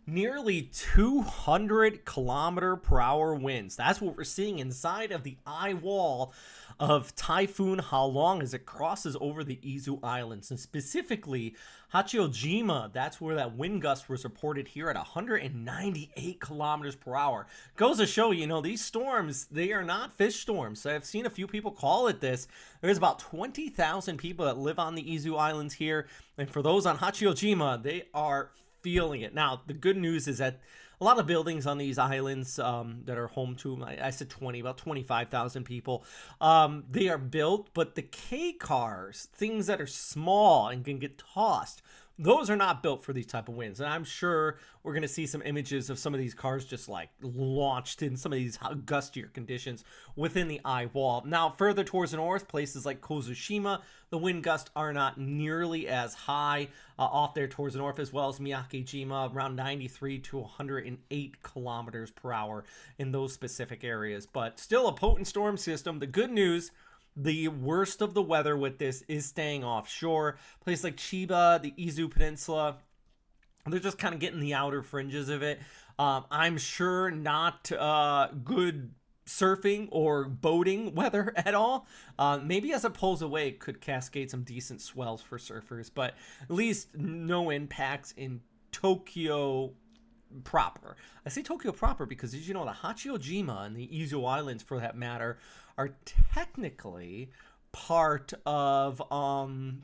Nearly 200-kilometer-per-hour winds. That's what we're seeing inside of the eye wall of Typhoon Halong as it crosses over the Izu Islands. And specifically, Hachijima, that's where that wind gust was reported here at 198 kilometers per hour. Goes to show, these storms, they are not fish storms. I've seen a few people call it this. There's about 20,000 people that live on the Izu Islands here. And for those on Hachijima, they are feeling it. Now, the good news is that a lot of buildings on these islands that are home to, I said about 25,000 people, they are built, but the K cars, things that are small and can get tossed, those are not built for these type of winds. And I'm sure we're going to see some images of some of these cars just like launched in some of these gustier conditions within the eye wall. Now, further towards the north, places like Kozushima, the wind gusts are not nearly as high off there towards the north, as well as Miyakejima, around 93 to 108 kilometers per hour in those specific areas. But still a potent storm system. The good news, the worst of the weather with this is staying offshore. Places like Chiba, the Izu Peninsula, they're just kind of getting the outer fringes of it. I'm sure not good surfing or boating weather at all. Maybe as it pulls away, it could cascade some decent swells for surfers, but at least no impacts in Tokyo proper. I say Tokyo proper because, as you know, the Hachijima and the Izu Islands, for that matter, are technically part of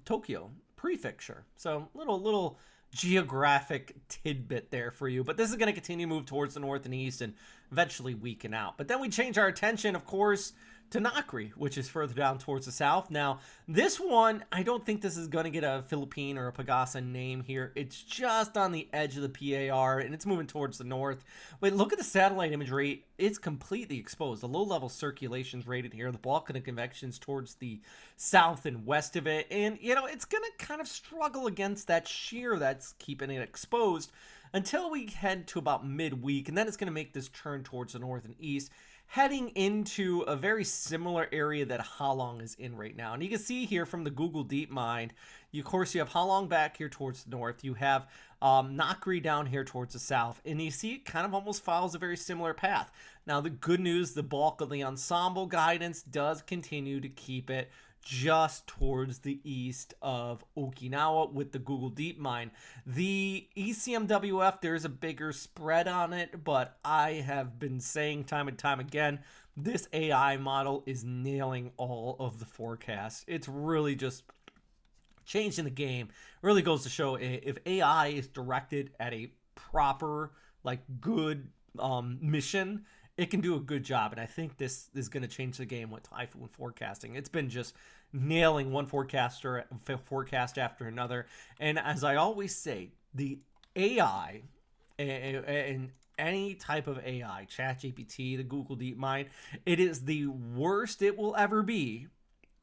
Tokyo prefecture. So little geographic tidbit there for you. But this is going to continue to move towards the north and east and eventually weaken out. But then we change our attention, of course, to Nakri, which is further down towards the south. Now, this one, I don't think this is going to get a Philippine or a Pagasa name here. It's just on the edge of the PAR, and it's moving towards the north. But look at the satellite imagery. It's completely exposed. The low-level circulation's rated here. The bulk of the convection's towards the south and west of it. And, it's going to kind of struggle against that shear that's keeping it exposed until we head to about midweek, and then it's going to make this turn towards the north and east, heading into a very similar area that Halong is in right now. And you can see here from the Google DeepMind, of course, you have Halong back here towards the north. You have Nakri down here towards the south. And you see it kind of almost follows a very similar path. Now, the good news, the bulk of the ensemble guidance does continue to keep it just towards the east of Okinawa with the Google DeepMind. The ECMWF, there's a bigger spread on it, but I have been saying time and time again, this AI model is nailing all of the forecasts. It's really just changing the game. It really goes to show if AI is directed at a proper, good mission, it can do a good job. And I think this is going to change the game with typhoon forecasting. It's been just nailing one forecast after another. And as I always say, the AI and any type of AI, ChatGPT, the Google DeepMind, it is the worst it will ever be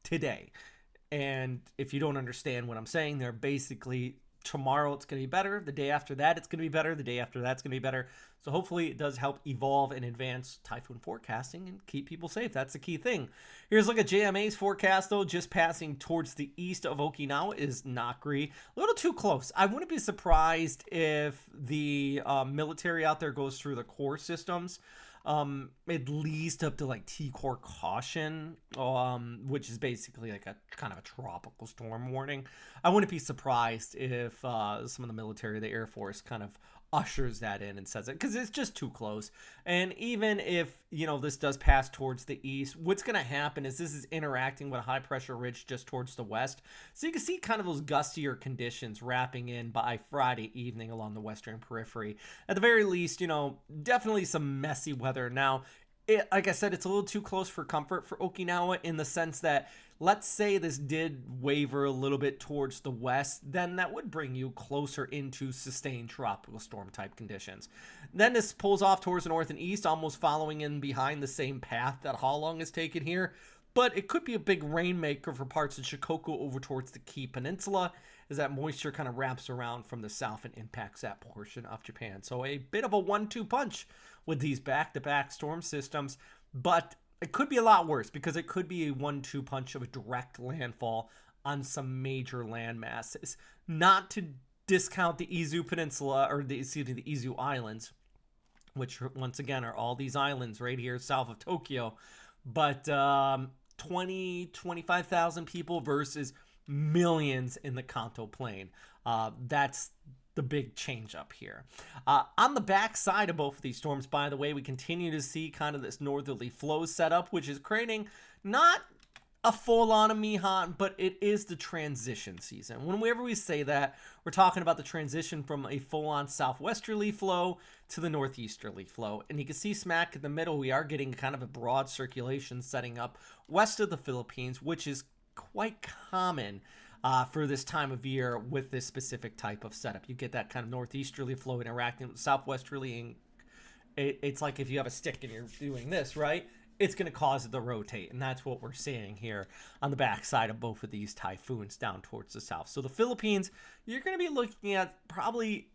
today. And if you don't understand what I'm saying, they're basically tomorrow it's going to be better. The day after that, it's going to be better. The day after that's going to be better. So hopefully it does help evolve and advance typhoon forecasting and keep people safe. That's the key thing. Here's a look at JMA's forecast, though. Just passing towards the east of Okinawa is Nakri. A little too close. I wouldn't be surprised if the military out there goes through the core systems. At least up to T-Core caution, which is basically like a kind of a tropical storm warning. I wouldn't be surprised if some of the military, the Air Force, kind of ushers that in and says it, because it's just too close. And even if this does pass towards the east, what's going to happen is this is interacting with a high pressure ridge just towards the west, so you can see kind of those gustier conditions wrapping in by Friday evening along the western periphery. At the very least, definitely some messy weather. Now, like I said, it's a little too close for comfort for Okinawa, in the sense that, let's say this did waver a little bit towards the west, then that would bring you closer into sustained tropical storm type conditions. Then this pulls off towards the north and east, almost following in behind the same path that Halong is taken here. But it could be a big rainmaker for parts of Shikoku over towards the Kii Peninsula, as that moisture kind of wraps around from the south and impacts that portion of Japan. So a bit of a 1-2 punch with these back-to-back storm systems, but it could be a lot worse, because it could be a 1-2 punch of a direct landfall on some major land masses. Not to discount the Izu Peninsula, or the Izu Islands, which once again are all these islands right here south of Tokyo. But 25,000 people versus millions in the Kanto Plain. That's the big change up here. On the back side of both of these storms, by the way, we continue to see kind of this northerly flow setup, which is creating not a full-on Amihan, but it is the transition season. Whenever we say that, we're talking about the transition from a full-on southwesterly flow to the northeasterly flow. And you can see smack in the middle, we are getting kind of a broad circulation setting up west of the Philippines, which is quite common for this time of year with this specific type of setup. You get that kind of northeasterly flow interacting with southwesterly, and it's like if you have a stick and you're doing this, right? It's going to cause it to rotate, and that's what we're seeing here on the backside of both of these typhoons down towards the south. So the Philippines, you're going to be looking at probably,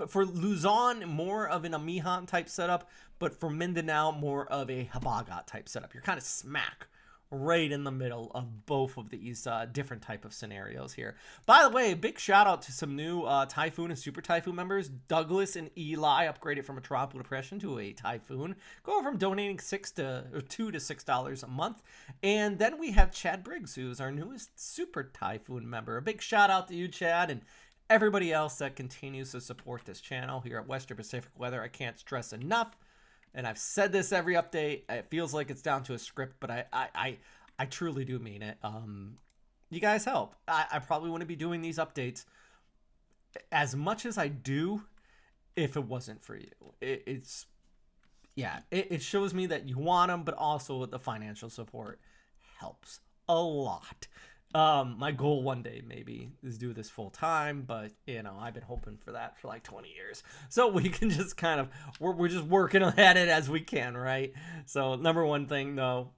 for Luzon, more of an Amihan type setup, but for Mindanao, more of a Habagat type setup. You're kind of smack right in the middle of both of these different type of scenarios here. By the way, a big shout out to some new Typhoon and Super Typhoon members. Douglas and Eli upgraded from a tropical depression to a Typhoon, going from donating $2 to $6 a month. And then we have Chad Briggs, who's our newest Super Typhoon member. A big shout out to you, Chad, and everybody else that continues to support this channel here at Western Pacific Weather. I can't stress enough, and I've said this every update. It feels like it's down to a script, but I truly do mean it. You guys help. I probably wouldn't be doing these updates as much as I do if it wasn't for you. It shows me that you want them, but also the financial support helps a lot. My goal one day maybe is do this full time, but you know, I've been hoping for that for like 20 years. So we can just kind of, we're just working at it as we can, right? So number one thing though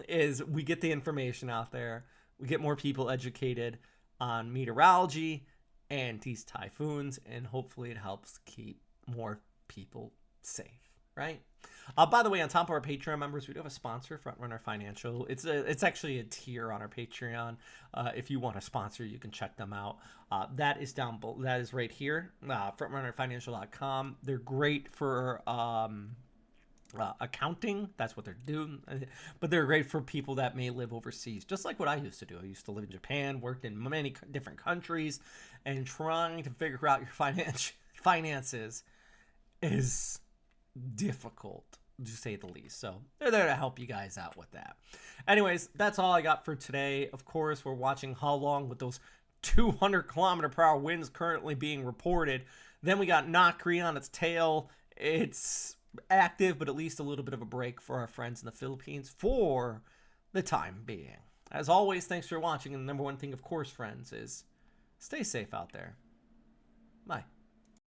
is we get the information out there. We get more people educated on meteorology and these typhoons, and hopefully it helps keep more people safe, right? By the way, on top of our Patreon members, we do have a sponsor, Frontrunner Financial. It's actually a tier on our Patreon. If you want to sponsor, you can check them out. That is down below. That is right here, frontrunnerfinancial.com. They're great for accounting. That's what they're doing. But they're great for people that may live overseas, just like what I used to do. I used to live in Japan, worked in many different countries, and trying to figure out your finances is difficult, to say the least. So they're there to help you guys out with that. Anyways, that's all I got for today. Of course, we're watching Halong with those 200-kilometer-per-hour winds currently being reported. Then we got Nakri on its tail. It's active, but at least a little bit of a break for our friends in the Philippines for the time being. As always, thanks for watching. And the number one thing, of course, friends, is stay safe out there. Bye.